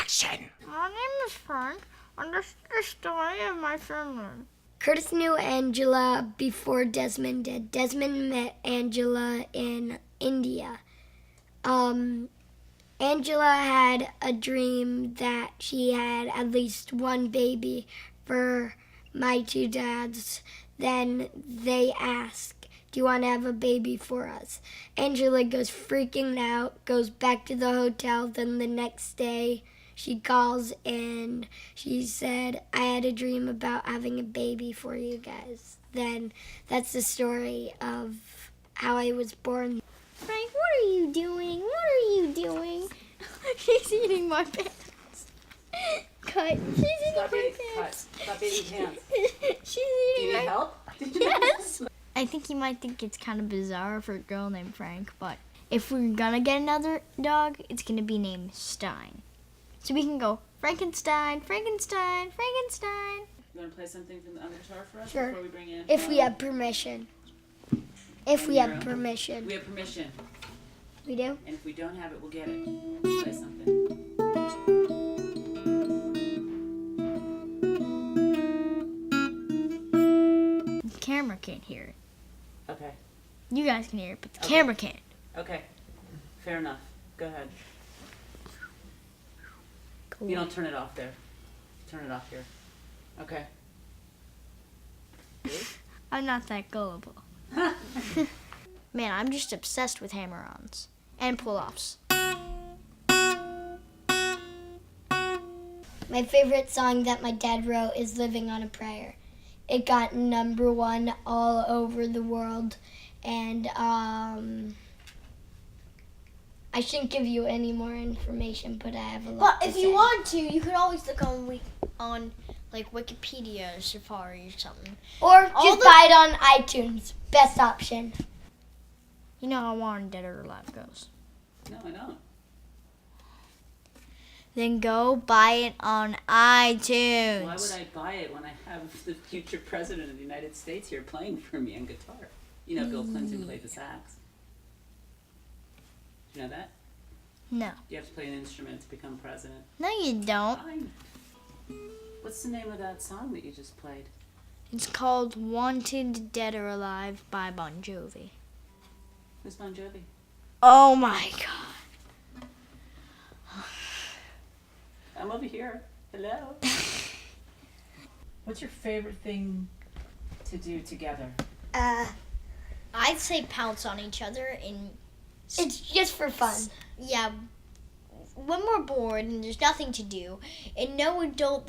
action. My name is Frank, and this is the story of my family. Curtis knew Angela before Desmond did. Desmond met Angela in India. Angela had a dream that she had at least one baby for my two dads. Then they ask, do you want to have a baby for us? Angela goes freaking out, goes back to the hotel. Then the next day she calls and she said, I had a dream about having a baby for you guys. Then that's the story of how I was born. Frank, what are you doing? What are you doing? She's eating my pants. Cut. She's eating my pants. Stop eating pants. She's eating Do you need help? Yes. I think you might think it's kind of bizarre for a girl named Frank, but if we're gonna get another dog, it's gonna be named Stein. So we can go Frankenstein, Frankenstein, Frankenstein. You want to play something on the guitar for us Sure. before we bring in? If we have permission. If we have permission. We have permission. We do? And if we don't have it, we'll get it. Play something. The camera can't hear it. Okay. You guys can hear it, but the camera can't. Okay. Fair enough. Go ahead. Cool. You don't turn it off there. Turn it off here. Okay. I'm not that gullible. Man, I'm just obsessed with hammer-ons and pull-offs. My favorite song that my dad wrote is Living on a Prayer. It got #1 all over the world, and I shouldn't give you any more information, but I have a lot But to if say. you want to, you could always look on like Wikipedia or Safari or something. Or all just the- buy it on iTunes. Best option. You know how Warren Dead or Alive goes. No, I don't. Then go buy it on iTunes. Why would I buy it when I have the future president of the United States here playing for me on guitar? You know, Bill Clinton played the sax. Do you know that? No. You have to play an instrument to become president. No, you don't. Fine. What's the name of that song that you just played? It's called Wanted Dead or Alive by Bon Jovi. Who's Bon Jovi? Oh my god. I'm over here. Hello. What's your favorite thing to do together? I'd say pounce on each other and It's just for fun. yeah, when we're bored and there's nothing to do, and no adult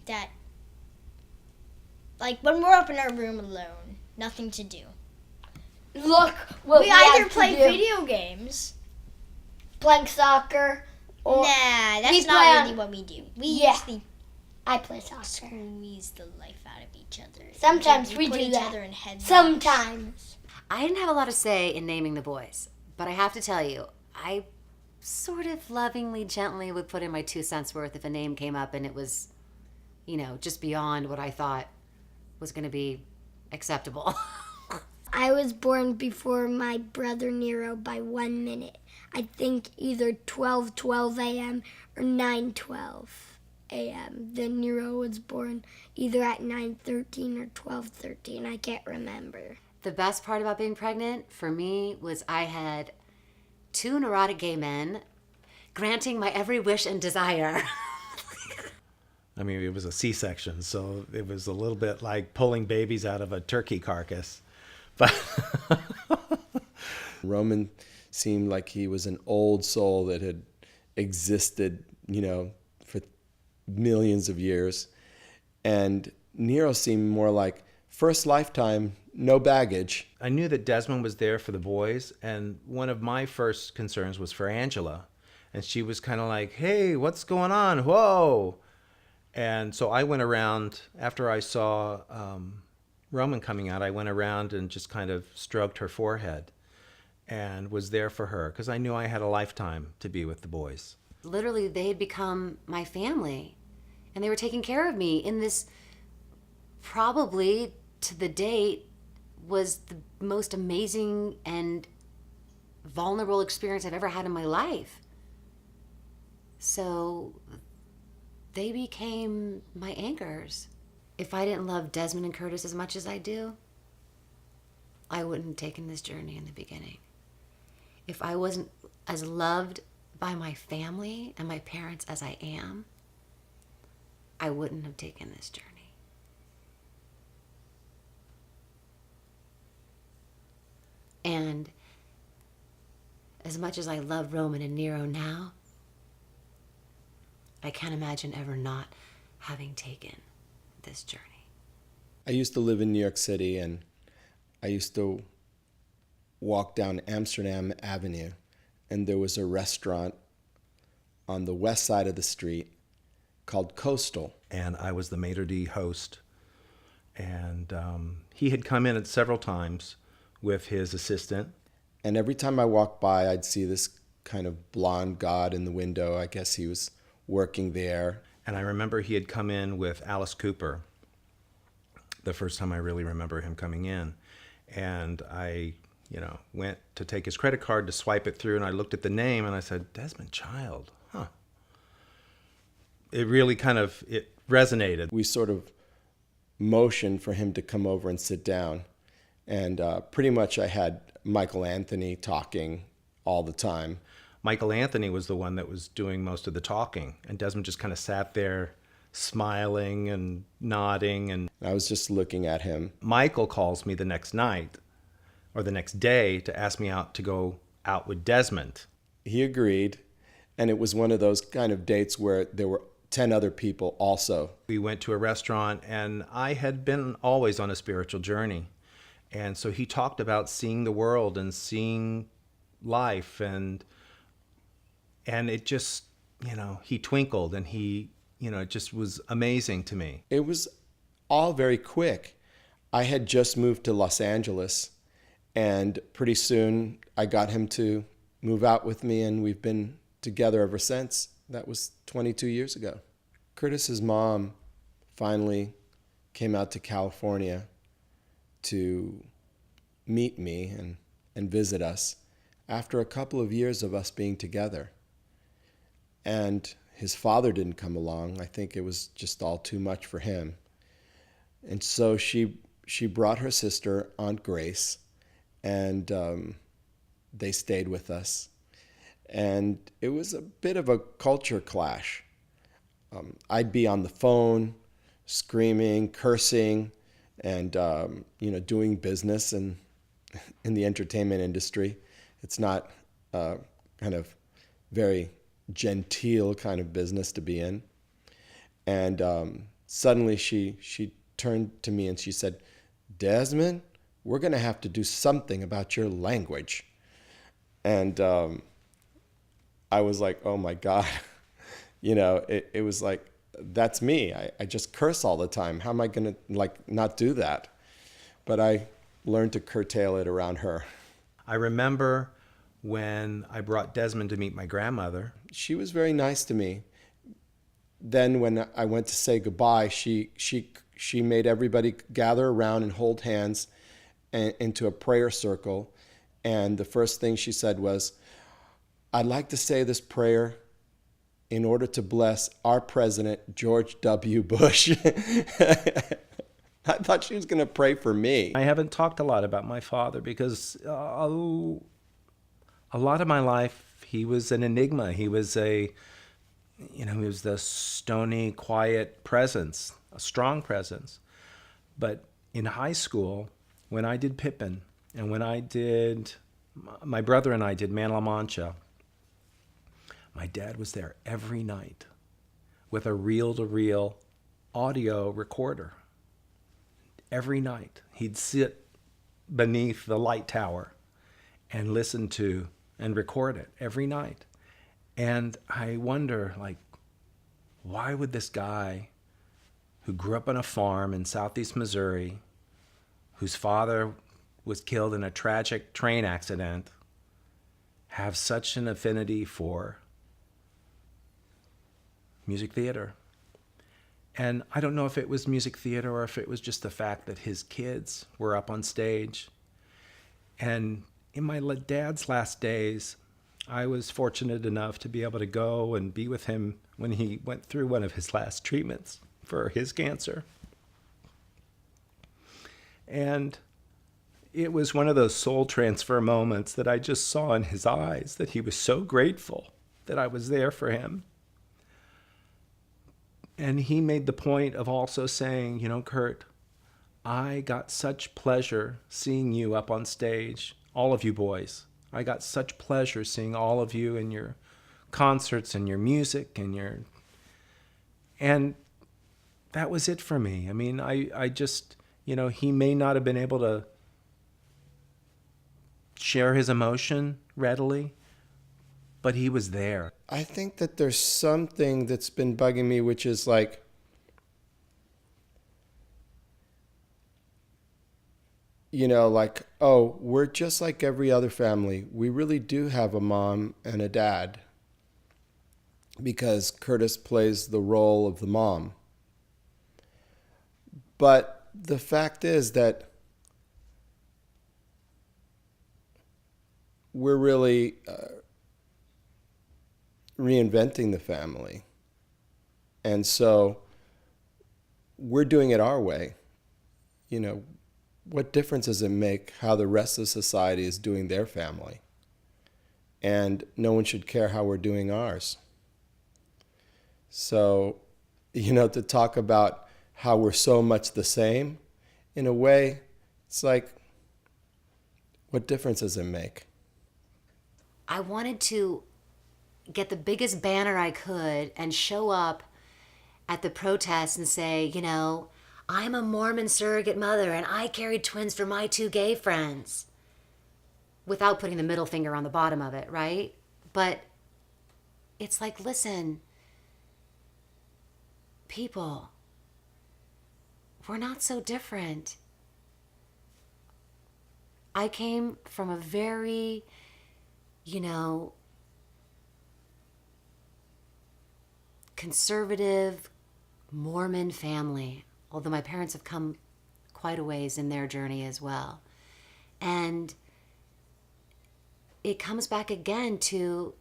that like when we're up in our room alone, nothing to do. Look what We we either have play to do. video games. Playing soccer. Or Nah, that's we not play really on- what we do. We Yeah. usually I play soccer. squeeze the life out of each other. Sometimes we put do each that. other in headshots. Sometimes. I didn't have a lot to say in naming the boys, but I have to tell you, I sort of lovingly, gently would put in my 2 cents worth if a name came up and it was, you know, just beyond what I thought was going to be acceptable. I was born before my brother Nyro by 1 minute. I think either 12:12 a.m. or 9:12 a.m. Then Nyro was born either at 9:13 or 12:13. I can't remember. The best part about being pregnant for me was I had 2 neurotic gay men granting my every wish and desire. I mean, it was a C-section, so it was a little bit like pulling babies out of a turkey carcass. But Roman seemed like he was an old soul that had existed, you know, for millions of years. And Nyro seemed more like first lifetime, no baggage. I knew that Desmond was there for the boys, and one of my first concerns was for Angela. And she was kind of like, hey, what's going on? Whoa. And so I went around, after I saw Roman coming out, I went around and just kind of stroked her forehead and was there for her because I knew I had a lifetime to be with the boys. Literally, they had become my family, and they were taking care of me in this, probably to the date, was the most amazing and vulnerable experience I've ever had in my life. So they became my anchors. If I didn't love Desmond and Curtis as much as I do, I wouldn't have taken this journey in the beginning. If I wasn't as loved by my family and my parents as I am, I wouldn't have taken this journey. And as much as I love Roman and Nyro now, I can't imagine ever not having taken this journey. I used to live in New York City, and I used to walk down Amsterdam Avenue, and there was a restaurant on the west side of the street called Coastal. And I was the maitre d' host. And he had come in several times with his assistant. And every time I walked by, I'd see this kind of blonde god in the window. I guess he was working there. And I remember he had come in with Alice Cooper, the first time I really remember him coming in. And I, went to take his credit card to swipe it through, and I looked at the name, and I said, Desmond Child, huh. It really it resonated. We sort of motioned for him to come over and sit down. And pretty much I had Michael Anthony talking all the time. Michael Anthony was the one that was doing most of the talking, and Desmond just kind of sat there smiling and nodding. And I was just looking at him. Michael calls me the next night or the next day to ask me out to go out with Desmond. He agreed, and it was one of those kind of dates where there were 10 other people also. We went to a restaurant, and I had been always on a spiritual journey. And so he talked about seeing the world and seeing life, and it just, he twinkled, and he, it just was amazing to me. It was all very quick. I had just moved to Los Angeles, and pretty soon I got him to move out with me, and we've been together ever since. That was 22 years ago. Curtis's mom finally came out to California to meet me and visit us after a couple of years of us being together. And his father didn't come along. I think it was just all too much for him. And so she brought her sister, Aunt Grace, and they stayed with us. And it was a bit of a culture clash. I'd be on the phone, screaming, cursing, and doing business in the entertainment industry. It's not kind of very genteel kind of business to be in. And suddenly she turned to me and she said, Desmond, we're going to have to do something about your language. And I was like, oh my God. It was like, that's me. I just curse all the time. How am I going to not do that? But I learned to curtail it around her. I remember when I brought Desmond to meet my grandmother. She was very nice to me. Then when I went to say goodbye, she made everybody gather around and hold hands into a prayer circle. And the first thing she said was, I'd like to say this prayer in order to bless our president, George W. Bush. I thought she was going to pray for me. I haven't talked a lot about my father because a lot of my life, he was an enigma. He was he was the stony, quiet presence, a strong presence. But in high school, when I did Pippin, and when my brother and I did Man La Mancha, my dad was there every night with a reel-to-reel audio recorder. Every night. He'd sit beneath the light tower and listen to and record it every night. And I wonder, why would this guy who grew up on a farm in southeast Missouri, whose father was killed in a tragic train accident, have such an affinity for music theater? And I don't know if it was music theater or if it was just the fact that his kids were up on stage. And in my dad's last days, I was fortunate enough to be able to go and be with him when he went through one of his last treatments for his cancer. And it was one of those soul transfer moments that I just saw in his eyes, that he was so grateful that I was there for him. And he made the point of also saying, you know, Kurt, I got such pleasure seeing you up on stage, all of you boys. I got such pleasure seeing all of you in your concerts and your music and that was it for me. I mean, I just, you know, he may not have been able to share his emotion readily, but he was there. I think that there's something that's been bugging me, which is like, you know, like, oh, we're just like every other family. We really do have a mom and a dad, because Curtis plays the role of the mom. But the fact is that we're really reinventing the family. And so we're doing it our way. You know, what difference does it make how the rest of society is doing their family? And no one should care how we're doing ours. So, you know, to talk about how we're so much the same, in a way, it's like, what difference does it make? I wanted to get the biggest banner I could and show up at the protest and say, you know, I'm a Mormon surrogate mother and I carried twins for my 2 gay friends, without putting the middle finger on the bottom of it, right? But it's like, listen, people, we're not so different. I came from a very, you know, conservative Mormon family, although my parents have come quite a ways in their journey as well. And it comes back again to,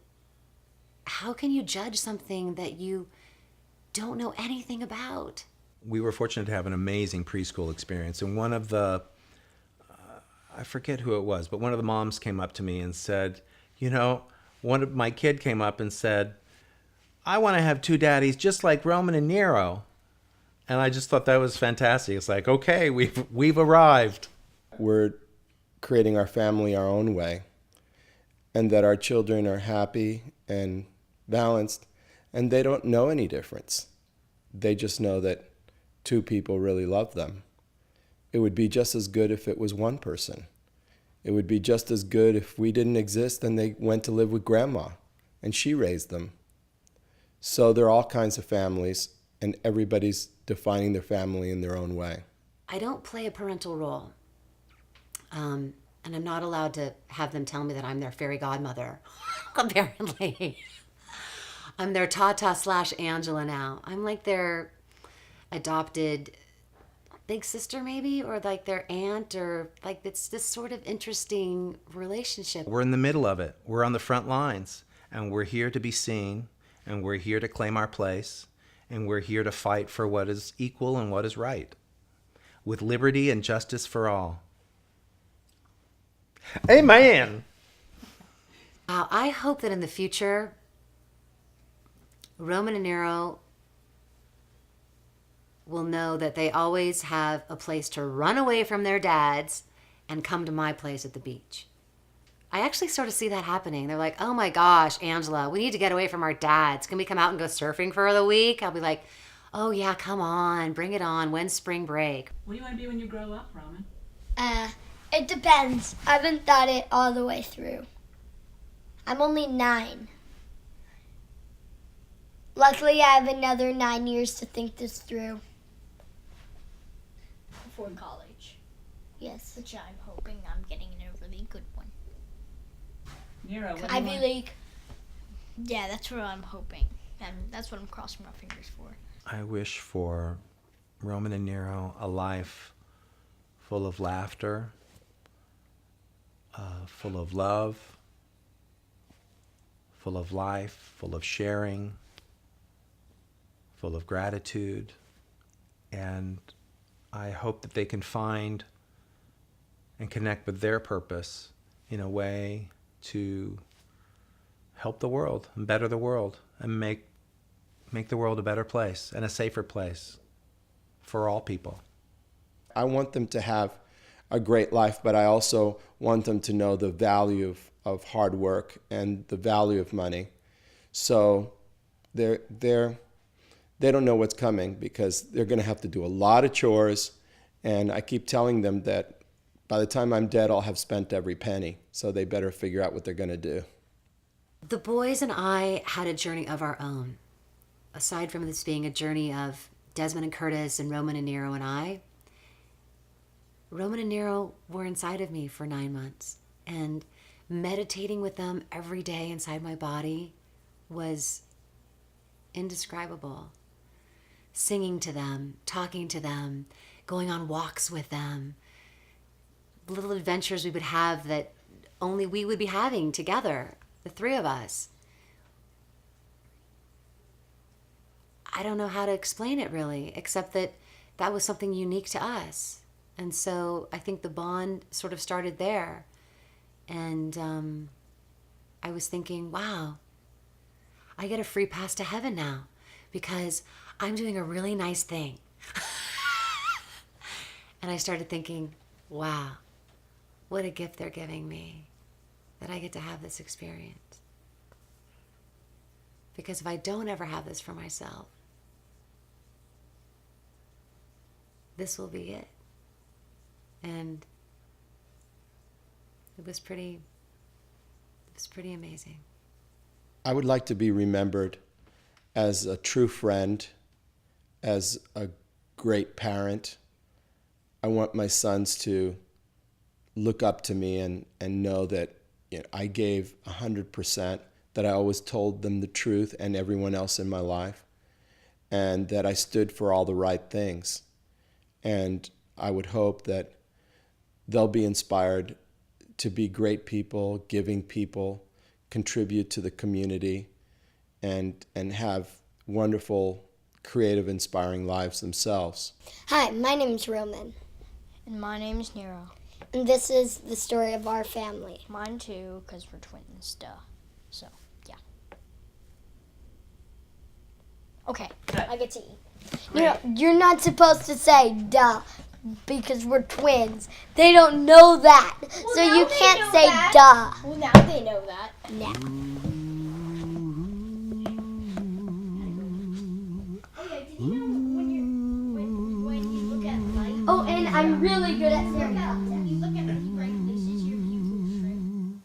how can you judge something that you don't know anything about? We were fortunate to have an amazing preschool experience. And one of the, I forget who it was, but one of the moms came up to me and said, you know, my kid came up and said, I want to have 2 daddies just like Roman and Nyro. And I just thought that was fantastic. It's like, okay, we've arrived. We're creating our family our own way, and that our children are happy and balanced, and they don't know any difference. They just know that 2 people really love them. It would be just as good if it was one person. It would be just as good if we didn't exist and they went to live with grandma and she raised them. So there are all kinds of families, and everybody's defining their family in their own way. I don't play a parental role. And I'm not allowed to have them tell me that I'm their fairy godmother, apparently. I'm their Tata/Angela now. I'm like their adopted big sister, maybe, or like their aunt, or like it's this sort of interesting relationship. We're in the middle of it. We're on the front lines, and we're here to be seen, and we're here to claim our place, and we're here to fight for what is equal and what is right, with liberty and justice for all. Amen. I hope that in the future, Roman and Nyro will know that they always have a place to run away from their dads and come to my place at the beach. I actually sort of see that happening. They're like, oh my gosh, Angela, we need to get away from our dads. Can we come out and go surfing for the week? I'll be like, oh yeah, come on, bring it on. When's spring break? What do you want to be when you grow up, Roman? It depends. I haven't thought it all the way through. I'm only 9. Luckily, I have another 9 years to think this through. Before college, Yes. which I'm hoping I'm getting in a really good one. Nyro, what do you Ivy want? League. Yeah, that's what I'm hoping. And that's what I'm crossing my fingers for. I wish for Roman and Nyro a life full of laughter, full of love, full of life, full of sharing, full of gratitude. And I hope that they can find and connect with their purpose in a way to help the world and better the world and make the world a better place and a safer place for all people. I want them to have a great life, but I also want them to know the value of hard work and the value of money. So they don't know what's coming because they're going to have to do a lot of chores. And I keep telling them that by the time I'm dead, I'll have spent every penny. So they better figure out what they're going to do. The boys and I had a journey of our own. Aside from this being a journey of Desmond and Curtis and Roman and Nyro and I, Roman and Nyro were inside of me for 9 months. And meditating with them every day inside my body was indescribable. Singing to them, talking to them, going on walks with them, little adventures we would have that only we would be having together, the three of us. I don't know how to explain it really, except that that was something unique to us. And so I think the bond sort of started there. And I was thinking, wow, I get a free pass to heaven now because I'm doing a really nice thing. And I started thinking, wow, what a gift they're giving me that I get to have this experience. Because if I don't ever have this for myself, this will be it. And it was pretty amazing. I would like to be remembered as a true friend, as a great parent. I want my sons to look up to me and know that I gave 100%, that I always told them the truth and everyone else in my life, and that I stood for all the right things. And I would hope that they'll be inspired to be great people, giving people, contribute to the community, and have wonderful, creative, inspiring lives themselves. Hi, my name is Roman, And my name is Nyro. and this is the story of our family. Mine too, because we're twins, duh. So, yeah. Okay, I get to eat. You're not supposed to say duh because we're twins. They don't know that. So you can't say duh. Well, now they know that. No. Oh, and I'm really good at fairy tales. You look at me, Frank, this is your view, Frank.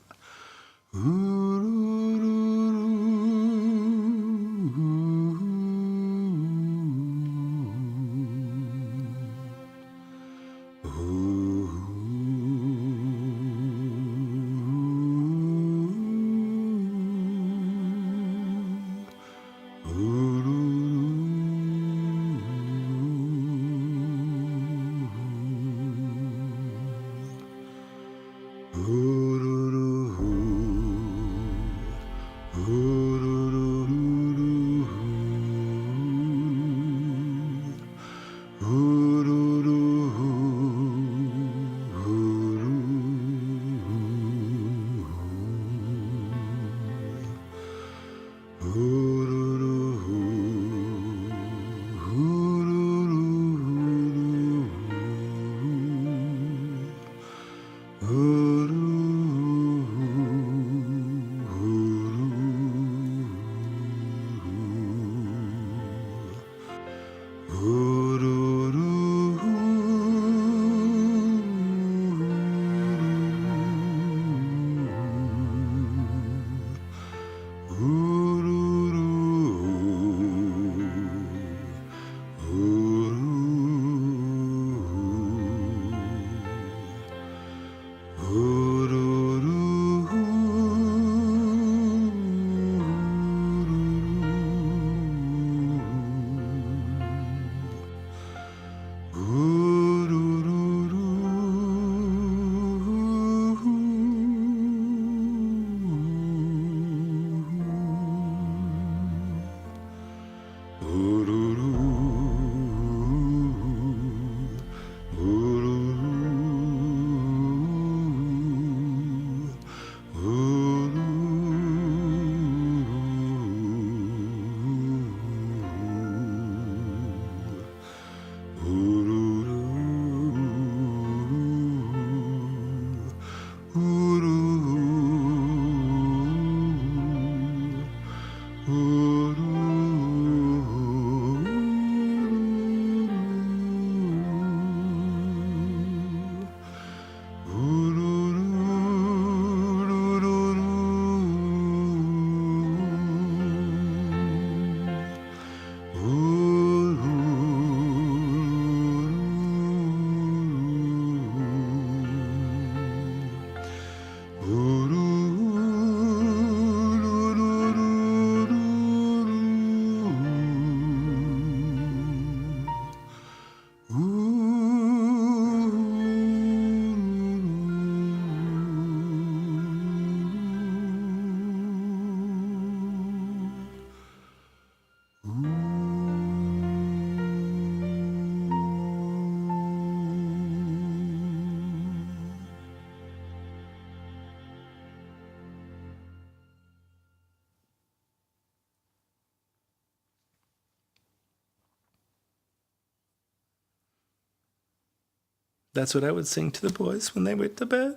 That's what I would sing to the boys when they went to bed.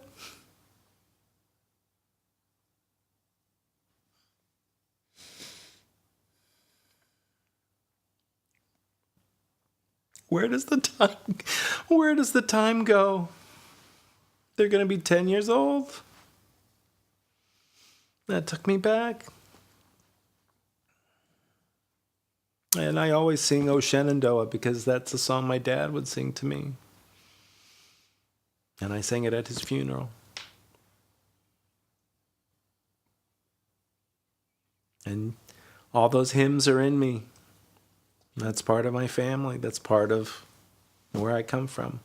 Where does the time go? They're going to be 10 years old. That took me back. And I always sing O Shenandoah because that's a song my dad would sing to me. And I sang it at his funeral. And all those hymns are in me. That's part of my family. That's part of where I come from.